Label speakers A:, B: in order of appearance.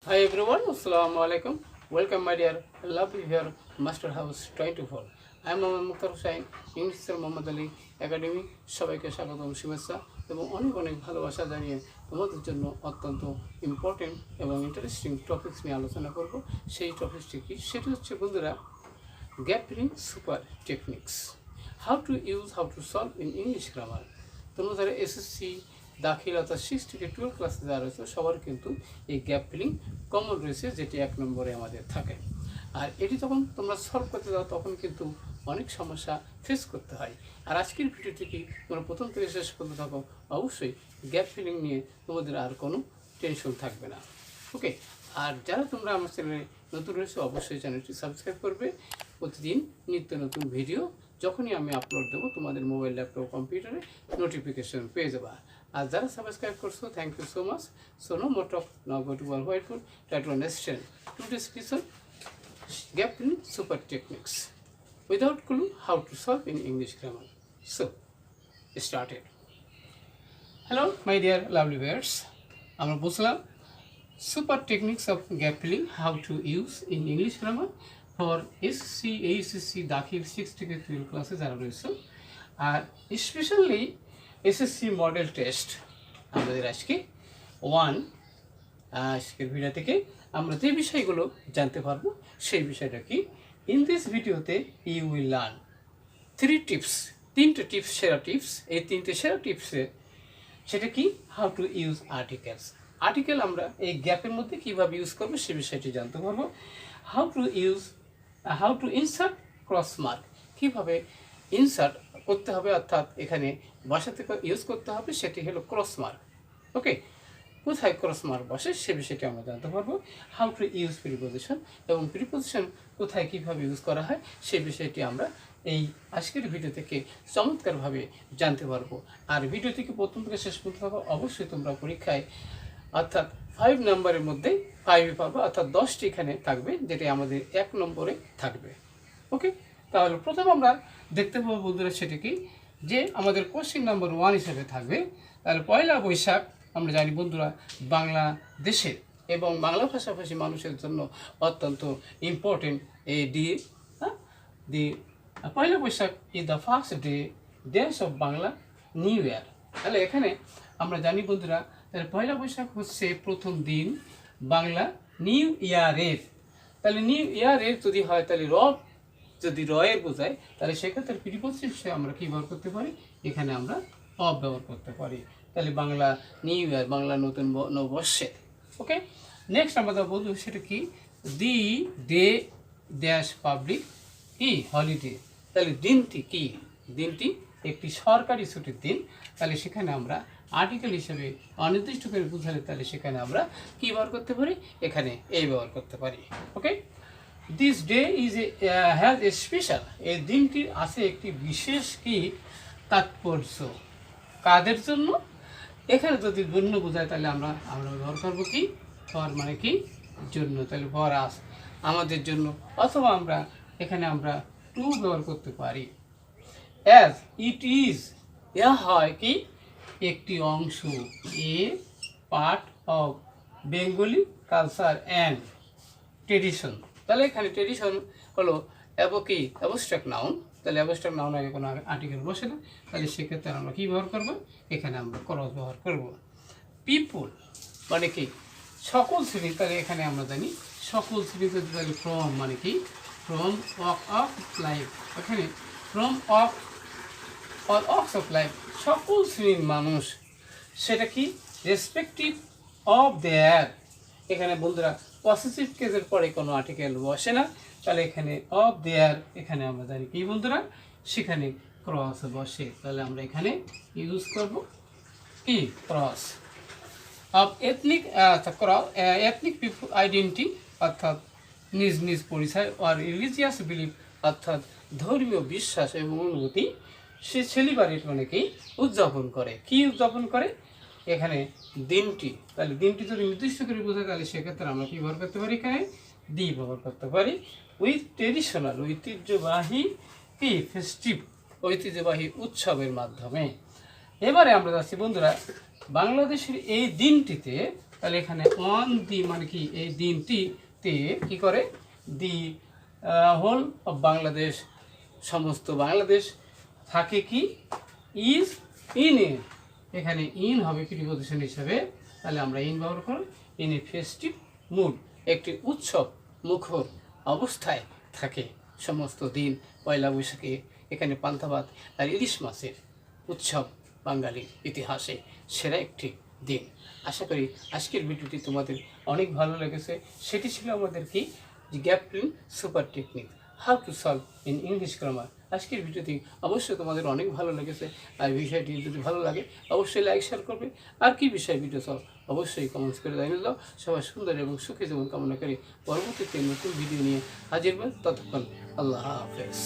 A: Hi everyone, Assalamu alaikum. Welcome my dear lovely here Master House24. I am Mohammad Mukhtar Hussain, English Sir Mohammad Ali Academy সবাইকে স্বাগতম শুভেচ্ছা এবং অনেক অনেক ভালোবাসা জানিয়ে তোমাদের জন্য অত্যন্ত ইম্পর্টেন্ট এবং ইন্টারেস্টিং টপিকস নিয়ে আলোচনা করব। সেই টপিকটি কি? সেটা হচ্ছে বন্ধুরা gap filling super techniques, how to solve in English grammar. তোমরা যারা এসএসসি দাখিল অর্থাৎ 6 থেকে 12 ক্লাসে যারা রয়েছে সবার কিন্তু এই গ্যাপ ফিলিং কমন রয়েছে, যেটি 1 নম্বরে আমাদের থাকে। আর এটি যখন তোমরা সলভ করতে যাও তখন কিন্তু অনেক সমস্যা ফেস করতে হয়। আর আজকের ভিডিও থেকে তোমরা প্রথম থেকে শেষ করতে থাকো, অবশ্যই গ্যাপ ফিলিং নিয়ে তোমাদের আর কোনো টেনশন থাকবে না। ওকে, আর যারা তোমরা আমার চ্যানেলে নতুন রয়েছে অবশ্যই চ্যানেলটি সাবস্ক্রাইব করবে। প্রতিদিন নিত্য নতুন ভিডিও যখনই আমি আপলোড দেবো তোমাদের মোবাইল, ল্যাপটপ, কম্পিউটারে নোটিফিকেশন পেয়ে যাবা। আর যারা সাবস্ক্রাইব করছো, thank you so much. So no more talk, now go to our whiteboard, try to understand today's lesson, gap filling super techniques without clue how to solve in English grammar. So started. Hello my dear lovely viewers, আমরা বুঝলাম super techniques of gap filling, how to use in English grammar for SSC, HSC দাখিল 6 থেকে 12 ক্লাসে যারা রয়েছে। আর specially SSC model test আমাদের আজকের video থেকে আমরা যে বিষয়গুলো জানতে পারবো সেই বিষয়টা কি? ইন দিস ভিডিওতে ইউ উইল লার্ন 3 টিপস, 3টে টিপস, সেরা টিপস। এই 3টে সেরা টিপসে সেটা কি? How to use articles. Article আমরা এই গ্যাপের মধ্যে কীভাবে ইউজ করবো সে বিষয়টি জানতে পারবো। How to insert cross mark, কীভাবে ইনসার্ট করতে হবে, অর্থাৎ এখানে বসাতে ইউজ করতে হবে, সেটি হলো ক্রস মার্ক। ওকে, কোথায় ক্রস মার্ক বসে সে বিষয়টি আমরা জানতে পারবো। হাউ টু ইউজ প্রিপোজিশন, এবং প্রিপোজিশন কোথায় কীভাবে ইউজ করা হয় সেই বিষয়টি আমরা এই আজকের ভিডিও থেকে চমৎকারভাবে জানতে পারবো। আর ভিডিও থেকে প্রথম থেকে শেষ পর্যন্ত থাকো, অবশ্যই তোমরা পরীক্ষায় অর্থাৎ 5 নম্বরের মধ্যে 5 পাবো, অর্থাৎ 10টি এখানে থাকবে, যেটি আমাদের 1 নম্বরে থাকবে। ওকে, তাহলে প্রথম আমরা দেখতে পাবো বন্ধুরা সেটি কি, যে আমাদের কোশ্চেন নাম্বার 1 হিসেবে থাকবে। তাহলে পয়লা বৈশাখ আমরা জানি বন্ধুরা বাংলাদেশের এবং বাংলা ভাষাভাষী মানুষের জন্য অত্যন্ত ইম্পর্টেন্ট এই day. Poila Baishakh is the first days of Bangla new year. তাহলে এখানে আমরা জানি বন্ধুরা, তাহলে পয়লা বৈশাখ হচ্ছে প্রথম দিন বাংলা নিউ ইয়ারের। তাহলে নিউ ইয়ারের যদি হয়, তাহলে যদি রয়ের বোঝায়, তাহলে সেক্ষেত্রে প্রিপোজিশন আমরা কী ব্যবহার করতে পারি? এখানে আমরা অফ ব্যবহার করতে পারি। তাহলে বাংলা নিউ ইয়ার, বাংলা নতুন নববর্ষে। ওকে, নেক্সট আমরা বলবো সেটা কি? দি ডে ড্যাশ পাবলিক কি হলিডে। তাহলে দিনটি কি? দিনটি একটি সরকারি ছুটির দিন। তাহলে সেখানে আমরা আর্টিকেল হিসেবে অনির্দিষ্ট করে বোঝালে তাহলে সেখানে আমরা কী ব্যবহার করতে পারি? এখানে এই ব্যবহার করতে পারি। Okay, this day is has a special, এই দিনটির আছে একটি বিশেষ কি তাৎপর্য। কাদের জন্য? এখানে যদি জন্য বোঝায় তাহলে আমরা ব্যবহার করবো কি? ফর মানে কি? জন্য। তাহলে ফর আস, আমাদের জন্য। অথবা আমরা এখানে আমরা টু ব্যবহার করতে পারি। অ্যাজ ইট ইজ, ইয়া হয় কি? একটি অংশ, a part of Bengali culture and tradition. তাহলে এখানে ট্রেডিশন হলো অ্যাবস্ট্রাক্ট নাউন। তাহলে অ্যাবস্ট্রাক্ট নাউন আগে কোনো আর্টিকেল বসে না, তাহলে সেক্ষেত্রে আমরা কী ব্যবহার করবো? এখানে আমরা ক্রস ব্যবহার করব। পিপুল মানে কি? সকল শ্রেণী। তাহলে এখানে আমরা জানি সকল শ্রেণীতে, তাহলে ফ্রম মানে কি? From of life. এখানে ফ্রম অফ অফ লাইফ, সকল শ্রেণীর মানুষ। সেটা কি? Respective of their. এখানে বন্ধুরা পসেসিভ কেসের পরে কোনো আর্টিকেল বসে না, তাহলে এখানে অফ দেয়ার, এখানে আমরা জানি কি বন্ধুরা? সেখানে ক্রস বসে। তাহলে আমরা এখানে ইউজ করব কি? Cross. Of ethnic people identity, অর্থাৎ নিজ নিজ পরিচয়। আর রিলিজিয়াস বিলিফ, অর্থাৎ ধর্মীয় বিশ্বাস এবং অনুভূতি। সে সেলিব্রেট মানে কি? উদযাপন করে। কি উদযাপন করে? এখানে দিনটি। তাহলে দিনটি যদি নির্দিষ্ট করে বোঝায় তাহলে সেক্ষেত্রে আমরা কী ব্যবহার করতে পারি? এখানে দি ব্যবহার করতে পারি। উইথ ট্রেডিশনাল, ঐতিহ্যবাহী কি? ফেস্টিভ, ঐতিহ্যবাহী উৎসবের মাধ্যমে। এবারে আমরা যাচ্ছি বন্ধুরা বাংলাদেশের এই দিনটিতে, তাহলে এখানে অন দি মানে কি এই দিনটিতে কি করে দি হোল অফ বাংলাদেশ সমস্ত বাংলাদেশ থাকে কি ইজ ইন এ এখানে ইন হবে প্রিপজিশন হিসাবে তাহলে আমরা ইন ব্যবহার করি ইন এ ফেস্টিভ মুড একটি উৎসব মুখর অবস্থায় থাকে সমস্ত দিন পয়লা বৈশাখে এখানে পান্তা ভাত আর ইলিশ মাছের উৎসব বাঙালির ইতিহাসে সেরা একটি দিন। আশা করি আজকের ভিডিওটি তোমাদের অনেক ভালো লেগেছে। সেটি ছিল আমাদের কি gap filling super technique how to solve in English grammar. আজকের ভিডিওটি অবশ্যই তোমাদের অনেক ভালো লেগেছে। আর বিষয়টি যদি ভালো লাগে অবশ্যই লাইক শেয়ার করবে। আর কি বিষয় ভিডিও চাও অবশ্যই কমেন্টস করে জানিয়ে দাও। সবাই সুন্দর এবং সুখী জীবন কামনা করি পরবর্তীতে নতুন ভিডিও নিয়ে হাজির হবেন। ততক্ষণ আল্লাহ হাফেজ।